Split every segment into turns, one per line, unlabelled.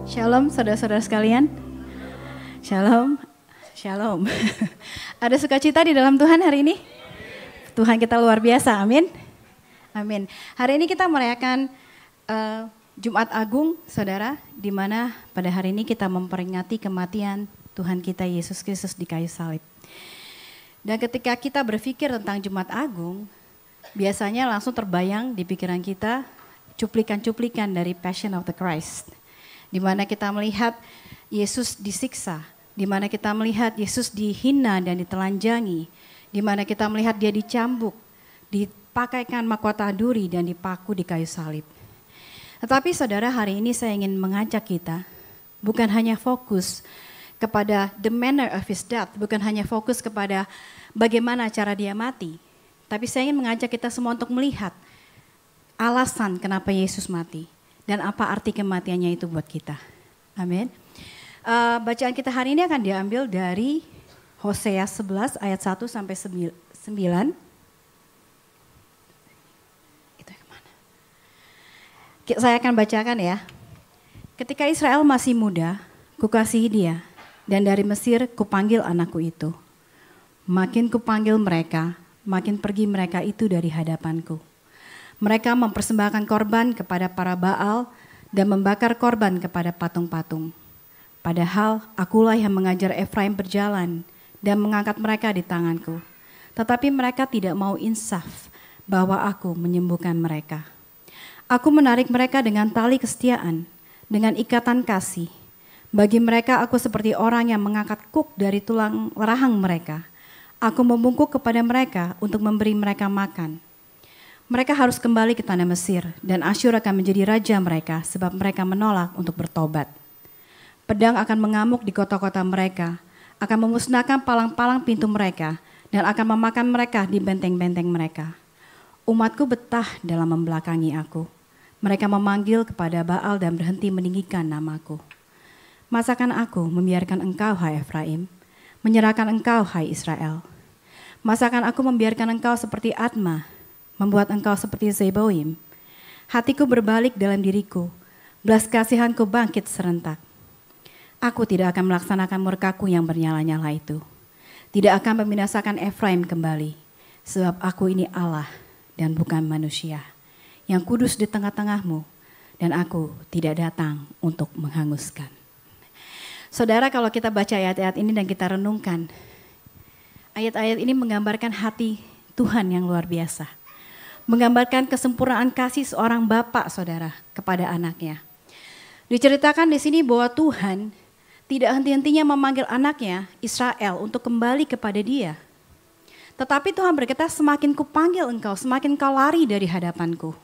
Shalom saudara-saudara sekalian. Shalom. Shalom. Ada sukacita di dalam Tuhan hari ini? Tuhan kita luar biasa, amin. Amin. Hari ini kita merayakan Jumat Agung, saudara, di mana pada hari ini kita memperingati kematian Tuhan kita Yesus Kristus di kayu salib. Dan ketika kita berpikir tentang Jumat Agung, biasanya langsung terbayang di pikiran kita cuplikan-cuplikan dari Passion of the Christ, di mana kita melihat Yesus disiksa, di mana kita melihat Yesus dihina dan ditelanjangi, di mana kita melihat dia dicambuk, dipakaikan mahkota duri dan dipaku di kayu salib. Tetapi saudara, hari ini saya ingin mengajak kita bukan hanya fokus kepada the manner of his death, bukan hanya fokus kepada bagaimana cara dia mati, tapi saya ingin mengajak kita semua untuk melihat alasan kenapa Yesus mati. Dan apa arti kematiannya itu buat kita. Amin. Bacaan kita hari ini akan diambil dari Hosea 11 ayat 1 sampai 9. Itu kemana? Saya akan bacakan ya. Ketika Israel masih muda, kukasihi dia, dan dari Mesir kupanggil anakku itu. Makin kupanggil mereka, makin pergi mereka itu dari hadapanku. Mereka mempersembahkan korban kepada para Baal dan membakar korban kepada patung-patung. Padahal akulah yang mengajar Efraim berjalan dan mengangkat mereka di tanganku. Tetapi mereka tidak mau insaf bahwa aku menyembuhkan mereka. Aku menarik mereka dengan tali kesetiaan, dengan ikatan kasih. Bagi mereka aku seperti orang yang mengangkat kuk dari tulang rahang mereka. Aku membungkuk kepada mereka untuk memberi mereka makan. Mereka harus kembali ke tanah Mesir dan Asyur akan menjadi raja mereka sebab mereka menolak untuk bertobat. Pedang akan mengamuk di kota-kota mereka, akan memusnahkan palang-palang pintu mereka dan akan memakan mereka di benteng-benteng mereka. Umatku betah dalam membelakangi aku. Mereka memanggil kepada Baal dan berhenti meninggikan namaku. Masakan aku membiarkan engkau, hai Efraim, menyerahkan engkau, hai Israel? Masakan aku membiarkan engkau seperti Adma, membuat engkau seperti Zeboim? Hatiku berbalik dalam diriku, belas kasihanku bangkit serentak. Aku tidak akan melaksanakan murkaku yang bernyala-nyala itu. Tidak akan membinasakan Efraim kembali, sebab aku ini Allah dan bukan manusia, yang kudus di tengah-tengahmu, dan aku tidak datang untuk menghanguskan. Saudara, kalau kita baca ayat-ayat ini dan kita renungkan, ayat-ayat ini menggambarkan hati Tuhan yang luar biasa. Menggambarkan kesempurnaan kasih seorang bapak, saudara, kepada anaknya. Diceritakan di sini bahwa Tuhan tidak henti-hentinya memanggil anaknya Israel untuk kembali kepada dia. Tetapi Tuhan berkata, semakin kupanggil engkau, semakin kau lari dari hadapanku.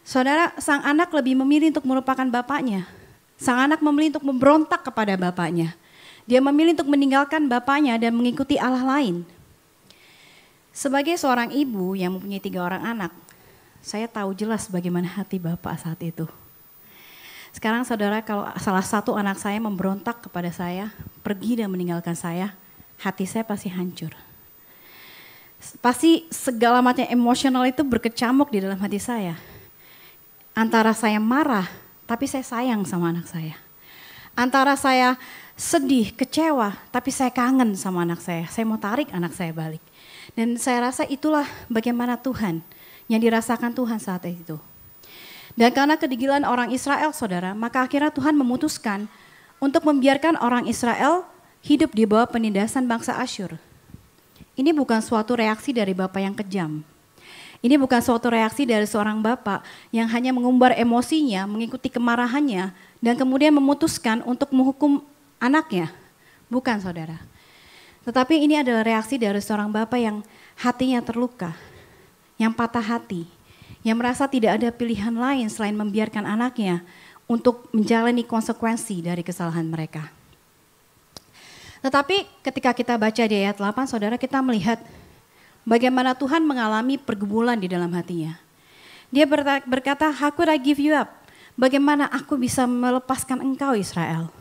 Saudara, sang anak lebih memilih untuk melupakan bapaknya. Sang anak memilih untuk memberontak kepada bapaknya. Dia memilih untuk meninggalkan bapaknya dan mengikuti Allah lain. Sebagai seorang ibu yang mempunyai 3 orang anak, saya tahu jelas bagaimana hati bapak saat itu. Sekarang saudara, kalau salah satu anak saya memberontak kepada saya, pergi dan meninggalkan saya, hati saya pasti hancur. Pasti segala macam emosional itu berkecamuk di dalam hati saya. Antara saya marah, tapi saya sayang sama anak saya. Antara saya sedih, kecewa, tapi saya kangen sama anak saya. Saya mau tarik anak saya balik. Dan saya rasa itulah bagaimana Tuhan, yang dirasakan Tuhan saat itu. Dan karena kedegilan orang Israel, saudara, maka akhirnya Tuhan memutuskan untuk membiarkan orang Israel hidup di bawah penindasan bangsa Asyur. Ini bukan suatu reaksi dari bapak yang kejam. Ini bukan suatu reaksi dari seorang bapak yang hanya mengumbar emosinya, mengikuti kemarahannya, dan kemudian memutuskan untuk menghukum anaknya. Bukan, saudara. Tetapi ini adalah reaksi dari seorang bapak yang hatinya terluka, yang patah hati, yang merasa tidak ada pilihan lain selain membiarkan anaknya untuk menjalani konsekuensi dari kesalahan mereka. Tetapi ketika kita baca di ayat 8, saudara, kita melihat bagaimana Tuhan mengalami pergumulan di dalam hatinya. Dia berkata, how could I give you up? Bagaimana aku bisa melepaskan engkau, Israel?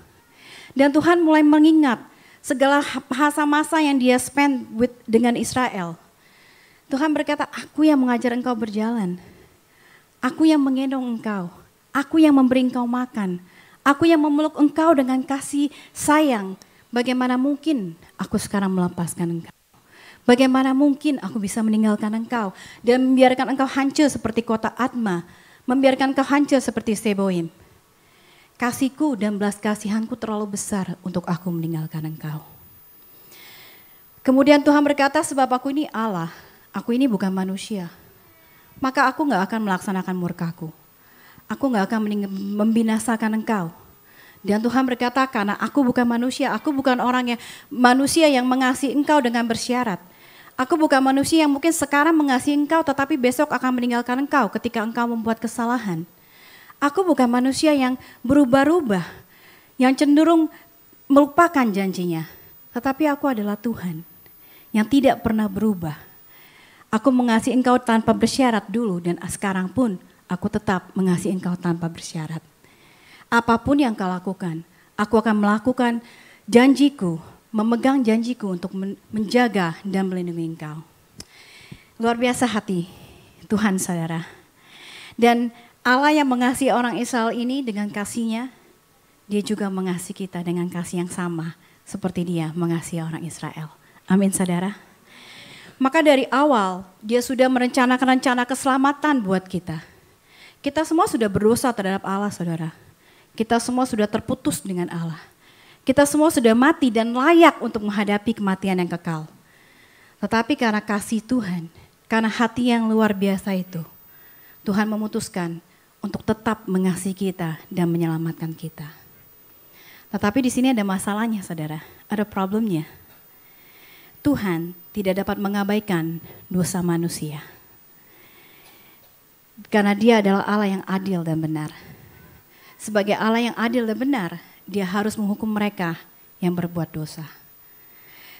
Dan Tuhan mulai mengingat segala masa-masa yang dia spend dengan Israel. Tuhan berkata, aku yang mengajar engkau berjalan. Aku yang menggendong engkau. Aku yang memberi engkau makan. Aku yang memeluk engkau dengan kasih sayang. Bagaimana mungkin aku sekarang melepaskan engkau? Bagaimana mungkin aku bisa meninggalkan engkau dan membiarkan engkau hancur seperti kota Adma, membiarkan engkau hancur seperti Seboim. Kasihku dan belas kasihanku terlalu besar untuk aku meninggalkan engkau. Kemudian Tuhan berkata, sebab aku ini Allah, aku ini bukan manusia. Maka aku gak akan melaksanakan murkaku. Aku gak akan membinasakan engkau. Dan Tuhan berkata, karena aku bukan manusia, aku bukan manusia yang mengasihi engkau dengan bersyarat. Aku bukan manusia yang mungkin sekarang mengasihi engkau tetapi besok akan meninggalkan engkau ketika engkau membuat kesalahan. Aku bukan manusia yang berubah-ubah, yang cenderung melupakan janjinya. Tetapi aku adalah Tuhan yang tidak pernah berubah. Aku mengasihi engkau tanpa bersyarat dulu dan sekarang pun aku tetap mengasihi engkau tanpa bersyarat. Apapun yang kau lakukan, aku akan melakukan janjiku, memegang janjiku untuk menjaga dan melindungi engkau. Luar biasa hati Tuhan, saudara. Dan Allah yang mengasihi orang Israel ini dengan kasih-Nya, Dia juga mengasihi kita dengan kasih yang sama seperti Dia mengasihi orang Israel. Amin, saudara. Maka dari awal Dia sudah merencanakan rencana keselamatan buat kita. Kita semua sudah berdosa terhadap Allah, saudara. Kita semua sudah terputus dengan Allah. Kita semua sudah mati dan layak untuk menghadapi kematian yang kekal. Tetapi karena kasih Tuhan, karena hati yang luar biasa itu, Tuhan memutuskan untuk tetap mengasihi kita dan menyelamatkan kita. Tetapi di sini ada masalahnya, saudara. Ada problemnya. Tuhan tidak dapat mengabaikan dosa manusia. Karena Dia adalah Allah yang adil dan benar. Sebagai Allah yang adil dan benar, Dia harus menghukum mereka yang berbuat dosa.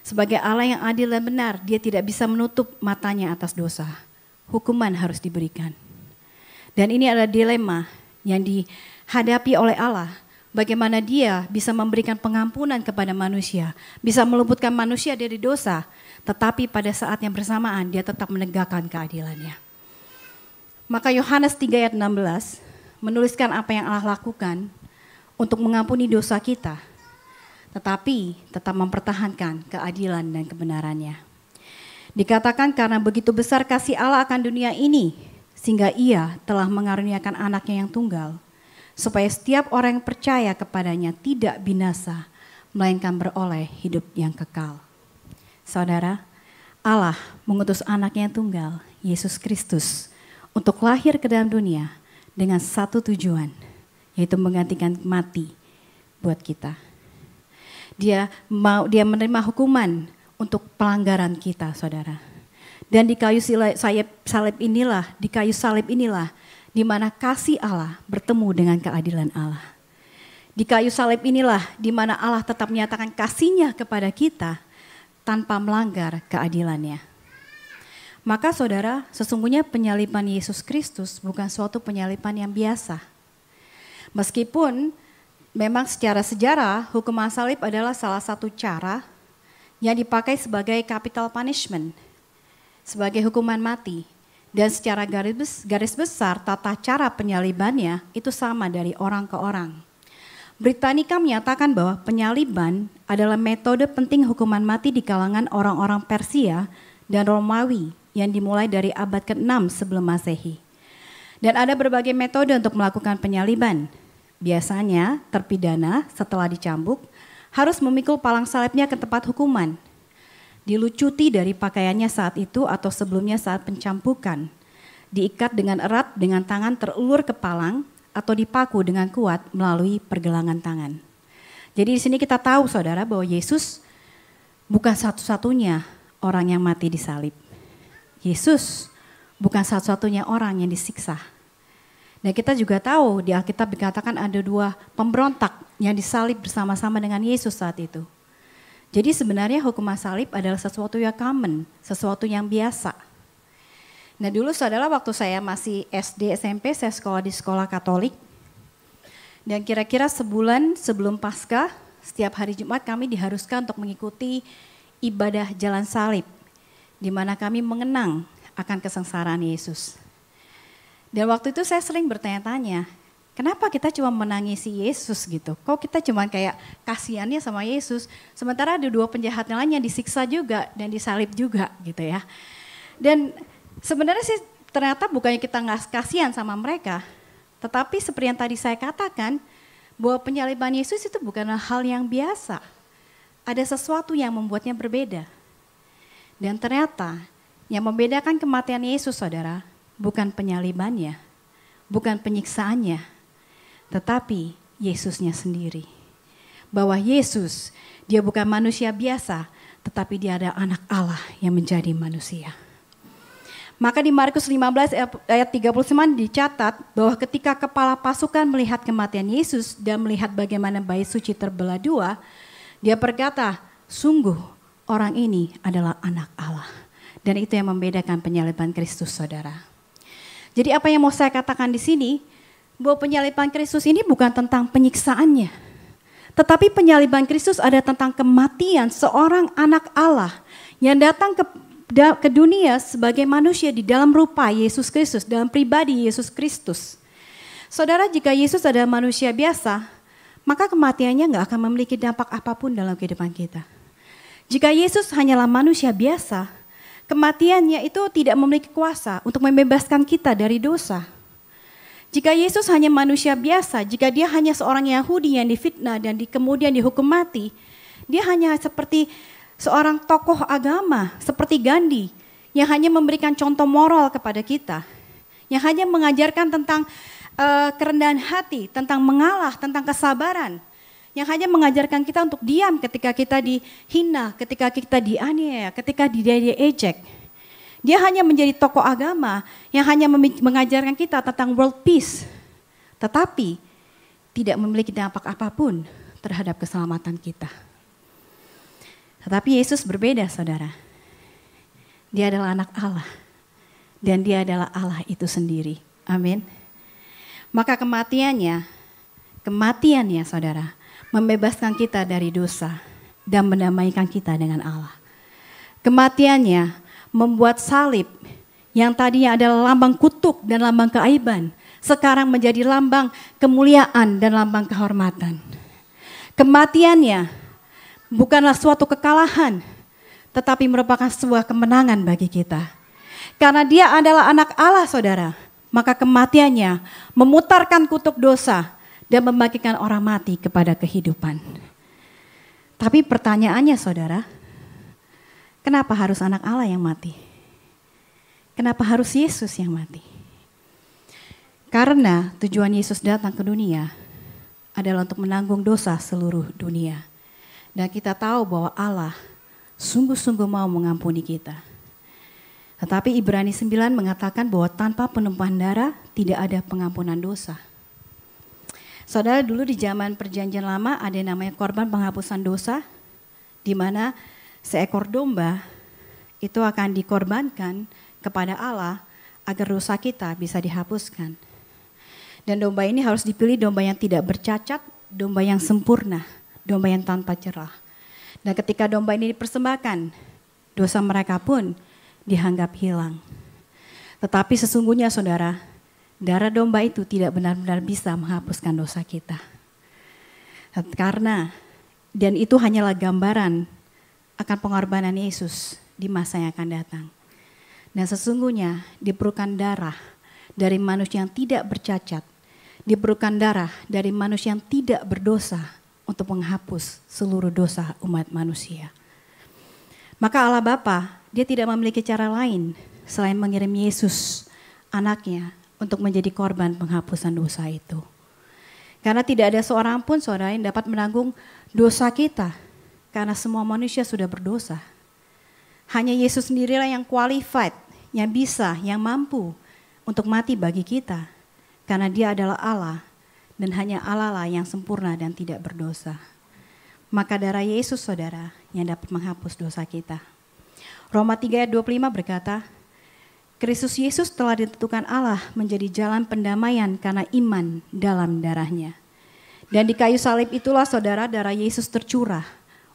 Sebagai Allah yang adil dan benar, Dia tidak bisa menutup matanya atas dosa. Hukuman harus diberikan. Dan ini adalah dilema yang dihadapi oleh Allah. Bagaimana Dia bisa memberikan pengampunan kepada manusia, bisa meluputkan manusia dari dosa, tetapi pada saat yang bersamaan Dia tetap menegakkan keadilannya. Maka Yohanes 3 ayat 16 menuliskan apa yang Allah lakukan untuk mengampuni dosa kita, tetapi tetap mempertahankan keadilan dan kebenarannya. Dikatakan karena begitu besar kasih Allah akan dunia ini, sehingga Ia telah mengaruniakan anaknya yang tunggal, supaya setiap orang yang percaya kepadanya tidak binasa, melainkan beroleh hidup yang kekal. Saudara, Allah mengutus anaknya yang tunggal, Yesus Kristus, untuk lahir ke dalam dunia dengan satu tujuan, yaitu menggantikan mati buat kita. Dia menerima hukuman untuk pelanggaran kita, saudara. Dan di kayu salib inilah di mana kasih Allah bertemu dengan keadilan Allah. Di kayu salib inilah di mana Allah tetap menyatakan kasih-Nya kepada kita tanpa melanggar keadilannya. Maka saudara, sesungguhnya penyaliban Yesus Kristus bukan suatu penyaliban yang biasa. Meskipun memang secara sejarah hukuman salib adalah salah satu cara yang dipakai sebagai capital punishment, sebagai hukuman mati. Dan secara garis besar tata cara penyalibannya itu sama dari orang ke orang. Britannica menyatakan bahwa penyaliban adalah metode penting hukuman mati di kalangan orang-orang Persia dan Romawi yang dimulai dari abad ke-6 sebelum Masehi. Dan ada berbagai metode untuk melakukan penyaliban. Biasanya terpidana setelah dicambuk harus memikul palang salibnya ke tempat hukuman. Dilucuti dari pakaiannya saat itu atau sebelumnya saat pencambukan. Diikat dengan erat dengan tangan terulur ke palang atau dipaku dengan kuat melalui pergelangan tangan. Jadi di sini kita tahu saudara bahwa Yesus bukan satu-satunya orang yang mati di salib. Yesus bukan satu-satunya orang yang disiksa. Dan kita juga tahu di Alkitab dikatakan ada 2 pemberontak yang disalib bersama-sama dengan Yesus saat itu. Jadi sebenarnya hukuman salib adalah sesuatu yang common, sesuatu yang biasa. Nah dulu saudara waktu saya masih SD, SMP, saya sekolah di sekolah Katolik. Dan kira-kira sebulan sebelum Paskah, setiap hari Jumat kami diharuskan untuk mengikuti ibadah jalan salib, di mana kami mengenang akan kesengsaraan Yesus. Dan waktu itu saya sering bertanya-tanya, Kenapa kita cuma menangisi Yesus gitu? Kok kita cuma kayak kasihannya sama Yesus, sementara ada dua penjahat yang lain yang disiksa juga dan disalib juga gitu ya. Dan sebenarnya sih ternyata bukannya kita nggak kasihan sama mereka, tetapi seperti yang tadi saya katakan, bahwa penyaliban Yesus itu bukanlah hal yang biasa. Ada sesuatu yang membuatnya berbeda. Dan ternyata yang membedakan kematian Yesus, saudara, bukan penyalibannya, bukan penyiksaannya, tetapi Yesusnya sendiri. Bahwa Yesus, dia bukan manusia biasa, tetapi dia adalah anak Allah yang menjadi manusia. Maka di Markus 15 ayat 39 dicatat bahwa ketika kepala pasukan melihat kematian Yesus dan melihat bagaimana bait suci terbelah dua, dia berkata, sungguh orang ini adalah anak Allah. Dan itu yang membedakan penyaliban Kristus, saudara. Jadi apa yang mau saya katakan di sini, bahwa penyaliban Kristus ini bukan tentang penyiksaannya, tetapi penyaliban Kristus ada tentang kematian seorang anak Allah yang datang ke dunia sebagai manusia di dalam rupa Yesus Kristus, dalam pribadi Yesus Kristus. Saudara, jika Yesus adalah manusia biasa, maka kematiannya nggak akan memiliki dampak apapun dalam kehidupan kita. Jika Yesus hanyalah manusia biasa, kematiannya itu tidak memiliki kuasa untuk membebaskan kita dari dosa. Jika Yesus hanya manusia biasa, jika dia hanya seorang Yahudi yang difitnah dan kemudian dihukum mati, dia hanya seperti seorang tokoh agama, seperti Gandhi, yang hanya memberikan contoh moral kepada kita, yang hanya mengajarkan tentang kerendahan hati, tentang mengalah, tentang kesabaran, yang hanya mengajarkan kita untuk diam ketika kita dihina, ketika kita dianiaya, ketika dia diejek. Dia hanya menjadi tokoh agama yang hanya mengajarkan kita tentang world peace, tetapi tidak memiliki dampak apapun terhadap keselamatan kita. Tetapi Yesus berbeda, saudara. Dia adalah anak Allah dan dia adalah Allah itu sendiri. Amin. Maka kematiannya saudara, membebaskan kita dari dosa dan mendamaikan kita dengan Allah. Kematiannya membuat salib yang tadinya adalah lambang kutuk dan lambang keaiban, sekarang menjadi lambang kemuliaan dan lambang kehormatan. Kematiannya bukanlah suatu kekalahan, tetapi merupakan sebuah kemenangan bagi kita. Karena dia adalah anak Allah, saudara, maka kematiannya memutarkan kutuk dosa dan membagikan orang mati kepada kehidupan. Tapi pertanyaannya, saudara, kenapa harus anak Allah yang mati? Kenapa harus Yesus yang mati? Karena tujuan Yesus datang ke dunia adalah untuk menanggung dosa seluruh dunia. Dan kita tahu bahwa Allah sungguh-sungguh mau mengampuni kita. Tetapi Ibrani 9 mengatakan bahwa tanpa penumpahan darah tidak ada pengampunan dosa. Saudara, dulu di zaman perjanjian lama ada yang namanya korban penghapusan dosa, di mana seekor domba itu akan dikorbankan kepada Allah agar dosa kita bisa dihapuskan. Dan domba ini harus dipilih domba yang tidak bercacat, domba yang sempurna, domba yang tanpa celah. Dan ketika domba ini dipersembahkan, dosa mereka pun dianggap hilang. Tetapi sesungguhnya, saudara, darah domba itu tidak benar-benar bisa menghapuskan dosa kita. Karena, dan itu hanyalah gambaran akan pengorbanan Yesus di masa yang akan datang. Dan sesungguhnya diperlukan darah dari manusia yang tidak bercacat, diperlukan darah dari manusia yang tidak berdosa untuk menghapus seluruh dosa umat manusia. Maka Allah Bapa, dia tidak memiliki cara lain selain mengirim Yesus, anaknya, untuk menjadi korban penghapusan dosa itu. Karena tidak ada seorang pun, saudara, yang dapat menanggung dosa kita, karena semua manusia sudah berdosa. Hanya Yesus sendirilah yang qualified, yang bisa, yang mampu untuk mati bagi kita. Karena dia adalah Allah, dan hanya Allah lah yang sempurna dan tidak berdosa. Maka darah Yesus, saudara, yang dapat menghapus dosa kita. Roma 3 ayat 25 berkata, Kristus Yesus telah ditentukan Allah menjadi jalan pendamaian karena iman dalam darahnya. Dan di kayu salib itulah, saudara, darah Yesus tercurah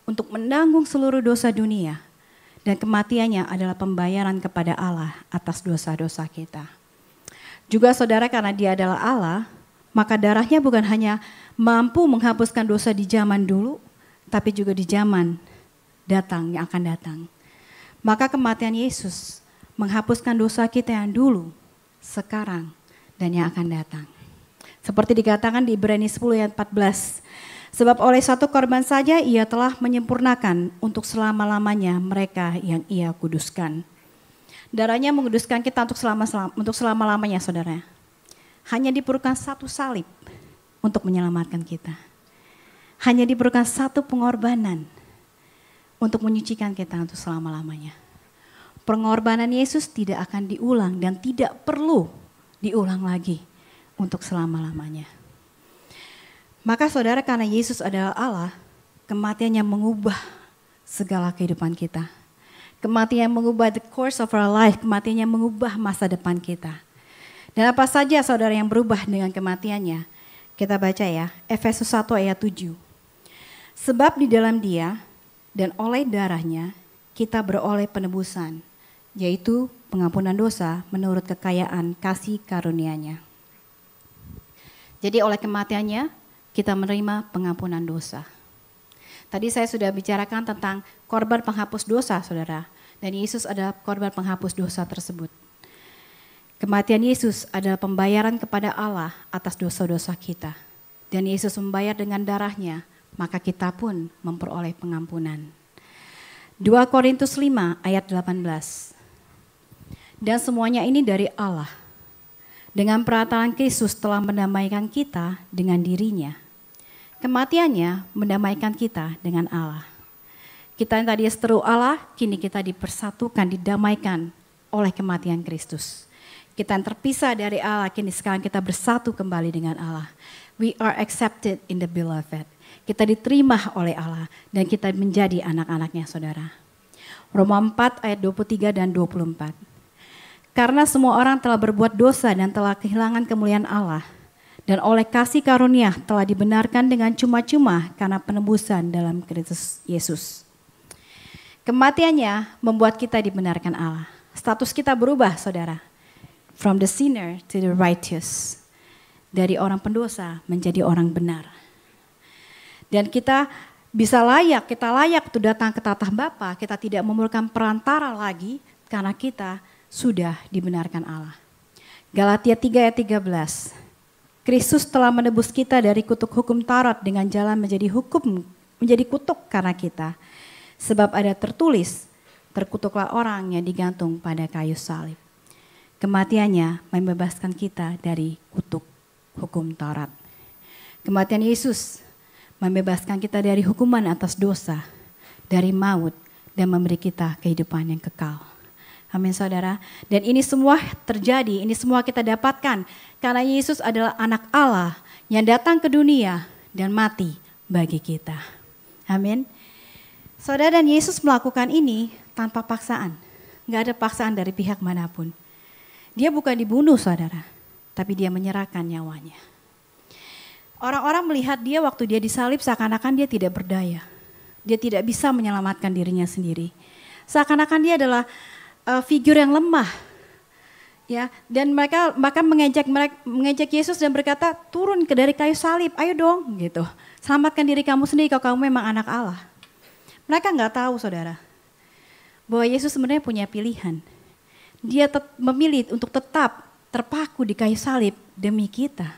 untuk menanggung seluruh dosa dunia. Dan kematiannya adalah pembayaran kepada Allah atas dosa-dosa kita. Juga, saudara, karena dia adalah Allah, Maka darahnya bukan hanya mampu menghapuskan dosa di zaman dulu, tapi juga di zaman yang akan datang. Maka kematian Yesus menghapuskan dosa kita yang dulu, sekarang, dan yang akan datang. Seperti dikatakan di Ibrani 10 ayat 14. Sebab oleh satu korban saja ia telah menyempurnakan untuk selama-lamanya mereka yang ia kuduskan. Darahnya menguduskan kita untuk selama-lamanya, saudara. Hanya diperlukan satu salib untuk menyelamatkan kita. Hanya diperlukan satu pengorbanan untuk menyucikan kita untuk selama-lamanya. Pengorbanan Yesus tidak akan diulang dan tidak perlu diulang lagi untuk selama-lamanya. Maka saudara, karena Yesus adalah Allah, kematiannya mengubah segala kehidupan kita. Kematian yang mengubah the course of our life, kematiannya mengubah masa depan kita. Dan apa saja saudara yang berubah dengan kematiannya? Kita baca ya, Efesus 1 ayat 7. Sebab di dalam Dia dan oleh darahnya kita beroleh penebusan, yaitu pengampunan dosa menurut kekayaan kasih karunia-Nya. Jadi oleh kematiannya kita menerima pengampunan dosa. Tadi saya sudah bicarakan tentang korban penghapus dosa, saudara. Dan Yesus adalah korban penghapus dosa tersebut. Kematian Yesus adalah pembayaran kepada Allah atas dosa-dosa kita. Dan Yesus membayar dengan darahnya, maka kita pun memperoleh pengampunan. 2 Korintus 5 ayat 18. Dan semuanya ini dari Allah. Dengan perkataan Kristus telah mendamaikan kita dengan dirinya. Kematiannya mendamaikan kita dengan Allah. Kita yang tadi seteru Allah, kini kita dipersatukan, didamaikan oleh kematian Kristus. Kita yang terpisah dari Allah, kini sekarang kita bersatu kembali dengan Allah. We are accepted in the beloved. Kita diterima oleh Allah dan kita menjadi anak-anaknya, saudara. Roma 4 ayat 23 dan 24. Karena semua orang telah berbuat dosa dan telah kehilangan kemuliaan Allah. Dan oleh kasih karunia telah dibenarkan dengan cuma-cuma karena penebusan dalam Kristus Yesus. Kematiannya membuat kita dibenarkan Allah. Status kita berubah, saudara. From the sinner to the righteous. Dari orang pendosa menjadi orang benar. Dan kita layak untuk datang ke tatah Bapa. Kita tidak memerlukan perantara lagi karena kita sudah dibenarkan Allah. Galatia 3 ayat 13. Kristus telah menebus kita dari kutuk hukum Taurat dengan jalan menjadi kutuk karena kita. Sebab ada tertulis, terkutuklah orang yang digantung pada kayu salib. Kematiannya membebaskan kita dari kutuk hukum Taurat. Kematian Yesus membebaskan kita dari hukuman atas dosa, dari maut, dan memberi kita kehidupan yang kekal. Amin, saudara. Dan ini semua terjadi, ini semua kita dapatkan karena Yesus adalah anak Allah yang datang ke dunia dan mati bagi kita. Amin. Saudara, dan Yesus melakukan ini tanpa paksaan. Gak ada paksaan dari pihak manapun. Dia bukan dibunuh, saudara, tapi dia menyerahkan nyawanya. Orang-orang melihat dia waktu dia disalib seakan-akan dia tidak berdaya. Dia tidak bisa menyelamatkan dirinya sendiri. Seakan-akan dia adalah figur yang lemah, ya, dan mereka bahkan mengejek Yesus dan berkata, turun dari kayu salib, ayo dong, gitu, selamatkan diri kamu sendiri kalau kamu memang anak Allah. Mereka nggak tahu, saudara, bahwa Yesus sebenarnya punya pilihan. Dia memilih untuk tetap terpaku di kayu salib demi kita.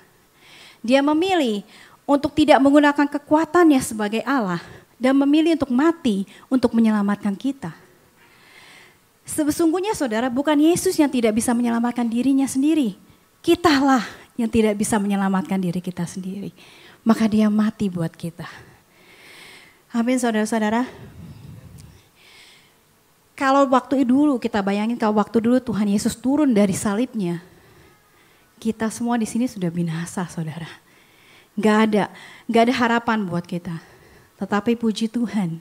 Dia memilih untuk tidak menggunakan kekuatannya sebagai Allah dan memilih untuk mati untuk menyelamatkan kita. Sesungguhnya, saudara, bukan Yesus yang tidak bisa menyelamatkan dirinya sendiri. Kitalah yang tidak bisa menyelamatkan diri kita sendiri. Maka dia mati buat kita. Amin, saudara-saudara. Kalau waktu dulu, kita bayangin kalau waktu dulu Tuhan Yesus turun dari salibnya. Kita semua di sini sudah binasa, saudara. Gak ada harapan buat kita. Tetapi puji Tuhan,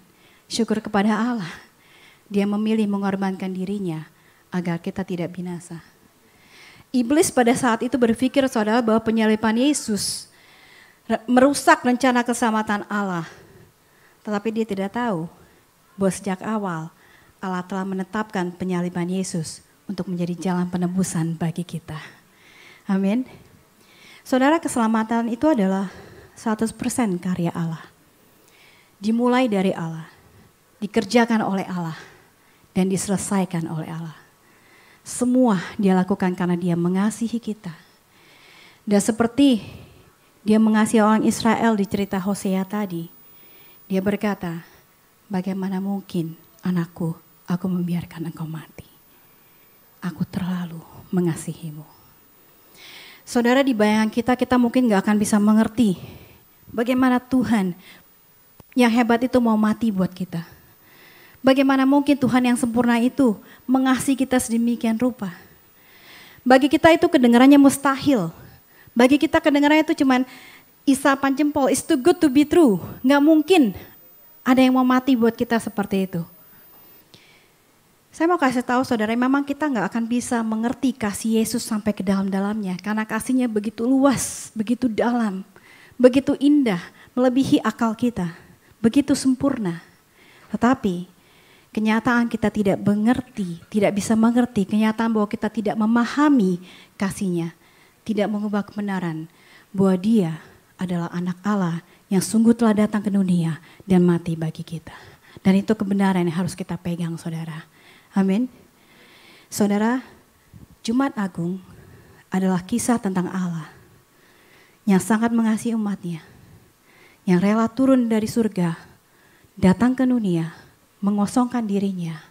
syukur kepada Allah. Dia memilih mengorbankan dirinya agar kita tidak binasa. Iblis pada saat itu berpikir, saudara, bahwa penyaliban Yesus merusak rencana keselamatan Allah. Tetapi dia tidak tahu bahwa sejak awal Allah telah menetapkan penyaliban Yesus untuk menjadi jalan penebusan bagi kita. Amin. Saudara, keselamatan itu adalah 100% karya Allah. Dimulai dari Allah, dikerjakan oleh Allah, dan diselesaikan oleh Allah. Semua dia lakukan karena dia mengasihi kita. Dan seperti dia mengasihi orang Israel di cerita Hosea tadi, dia berkata, bagaimana mungkin anakku, aku membiarkan engkau mati. Aku terlalu mengasihimu. Saudara, di bayangan kita mungkin gak akan bisa mengerti bagaimana Tuhan yang hebat itu mau mati buat kita. Bagaimana mungkin Tuhan yang sempurna itu mengasihi kita sedemikian rupa. Bagi kita itu kedengarannya mustahil. Bagi kita kedengarannya itu cuman isapan jempol, it's too good to be true. Gak mungkin ada yang mau mati buat kita seperti itu. Saya mau kasih tahu saudara, memang kita gak akan bisa mengerti kasih Yesus sampai ke dalam-dalamnya. Karena kasihnya begitu luas, begitu dalam, begitu indah, melebihi akal kita. Begitu sempurna. Tetapi kenyataan kita tidak mengerti, tidak bisa mengerti. Kenyataan bahwa kita tidak memahami kasihnya. Tidak mengubah kebenaran bahwa dia adalah anak Allah yang sungguh telah datang ke dunia dan mati bagi kita. Dan itu kebenaran yang harus kita pegang saudara. Amin. Saudara, Jumat Agung adalah kisah tentang Allah yang sangat mengasihi umatnya, yang rela turun dari surga, datang ke dunia, mengosongkan dirinya,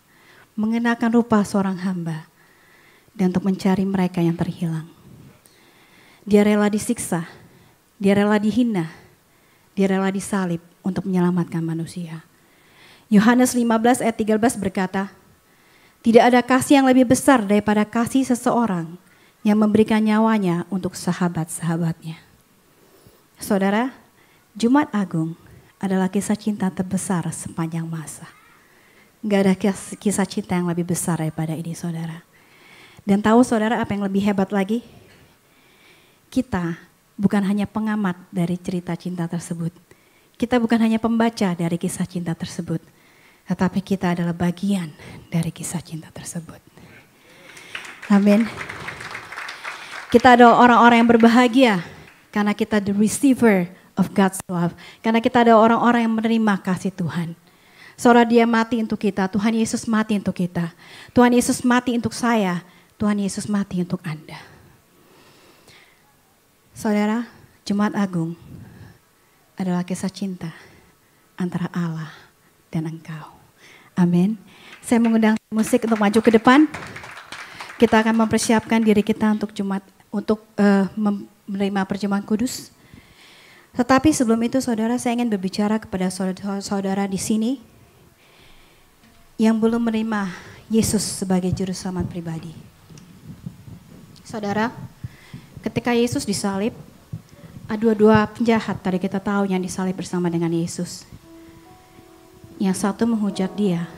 mengenakan rupa seorang hamba, dan untuk mencari mereka yang terhilang. Dia rela disiksa, dia rela dihina, dia rela disalib untuk menyelamatkan manusia. Yohanes 15 ayat 13 berkata, tidak ada kasih yang lebih besar daripada kasih seseorang yang memberikan nyawanya untuk sahabat-sahabatnya. Saudara, Jumat Agung adalah kisah cinta terbesar sepanjang masa. Gak ada kisah cinta yang lebih besar daripada ini saudara. Dan tahu saudara apa yang lebih hebat lagi? Kita bukan hanya pengamat dari cerita cinta tersebut. Kita bukan hanya pembaca dari kisah cinta tersebut. Tetapi kita adalah bagian dari kisah cinta tersebut. Amin. Kita adalah orang-orang yang berbahagia karena kita the receiver of God's love. Karena kita adalah orang-orang yang menerima kasih Tuhan. Saudara, dia mati untuk kita. Tuhan Yesus mati untuk kita. Tuhan Yesus mati untuk saya. Tuhan Yesus mati untuk Anda. Saudara, Jumat Agung adalah kisah cinta antara Allah dan engkau. Amin. Saya mengundang musik untuk maju ke depan. Kita akan mempersiapkan diri kita untuk menerima perjamuan kudus. Tetapi sebelum itu saudara, saya ingin berbicara kepada saudara di sini yang belum menerima Yesus sebagai juru selamat pribadi. Saudara, ketika Yesus disalib, ada dua penjahat tadi kita tahu yang disalib bersama dengan Yesus. Yang satu menghujat dia,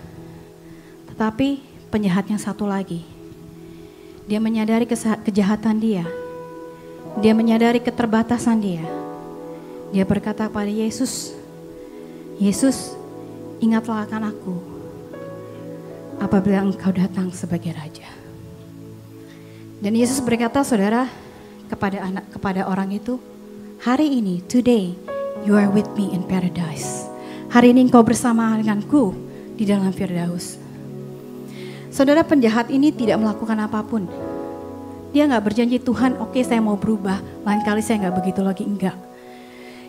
tetapi penjahat yang satu lagi, dia menyadari kejahatan dia, dia menyadari keterbatasan dia. Dia berkata kepada Yesus, Yesus, ingatlah akan aku apabila engkau datang sebagai Raja. Dan Yesus berkata saudara kepada orang itu, hari ini, today, you are with me in paradise. Hari ini engkau bersama denganku di dalam Firdaus. Saudara, penjahat ini tidak melakukan apapun. Dia gak berjanji, Tuhan oke, saya mau berubah, lain kali saya gak begitu lagi, enggak.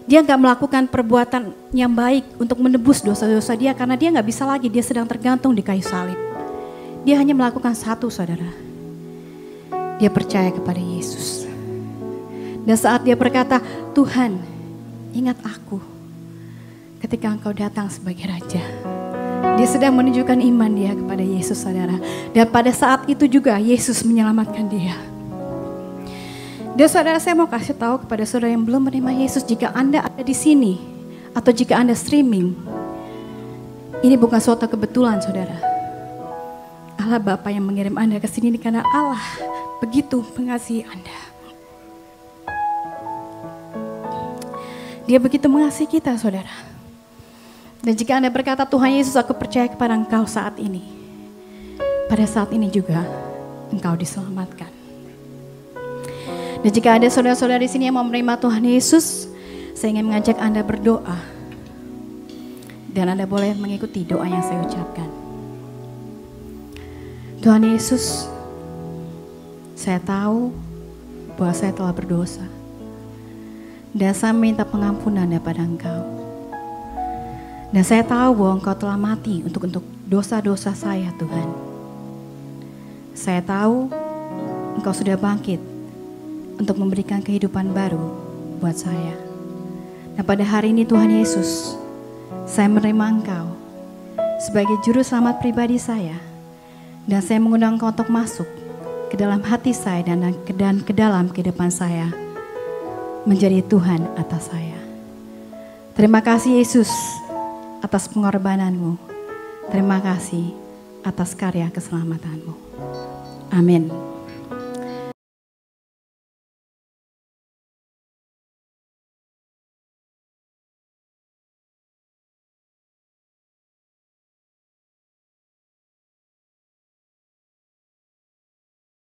Dia gak melakukan perbuatan yang baik untuk menebus dosa-dosa dia, karena dia gak bisa lagi, dia sedang tergantung di kayu salib. Dia hanya melakukan satu saudara. Dia percaya kepada Yesus. Dan saat dia berkata, Tuhan ingat aku ketika engkau datang sebagai Raja. Dia sedang menunjukkan iman dia kepada Yesus saudara. Dan pada saat itu juga Yesus menyelamatkan dia. Dan saudara, saya mau kasih tahu kepada saudara yang belum menerima Yesus, jika Anda ada di sini atau jika Anda streaming, ini bukan suatu kebetulan saudara. Allah Bapa yang mengirim Anda ke sini karena Allah begitu mengasihi Anda. Dia begitu mengasihi kita saudara. Dan jika Anda berkata, Tuhan Yesus, aku percaya kepada Engkau saat ini, pada saat ini juga Engkau diselamatkan. Dan jika ada saudara-saudara di sini yang mau menerima Tuhan Yesus, saya ingin mengajak Anda berdoa. Dan Anda boleh mengikuti doa yang saya ucapkan. Tuhan Yesus, saya tahu bahwa saya telah berdosa. Dan saya minta pengampunan daripada Engkau. Dan saya tahu bahwa Engkau telah mati untuk dosa-dosa saya, Tuhan. Saya tahu Engkau sudah bangkit untuk memberikan kehidupan baru buat saya. Dan pada hari ini Tuhan Yesus, saya menerima Engkau sebagai juru selamat pribadi saya. Dan saya mengundang Engkau untuk masuk ke dalam hati saya dan ke dalam kehidupan saya, menjadi Tuhan atas saya. Terima kasih Yesus atas pengorbanan-Mu. Terima kasih atas karya keselamatan-Mu. Amin.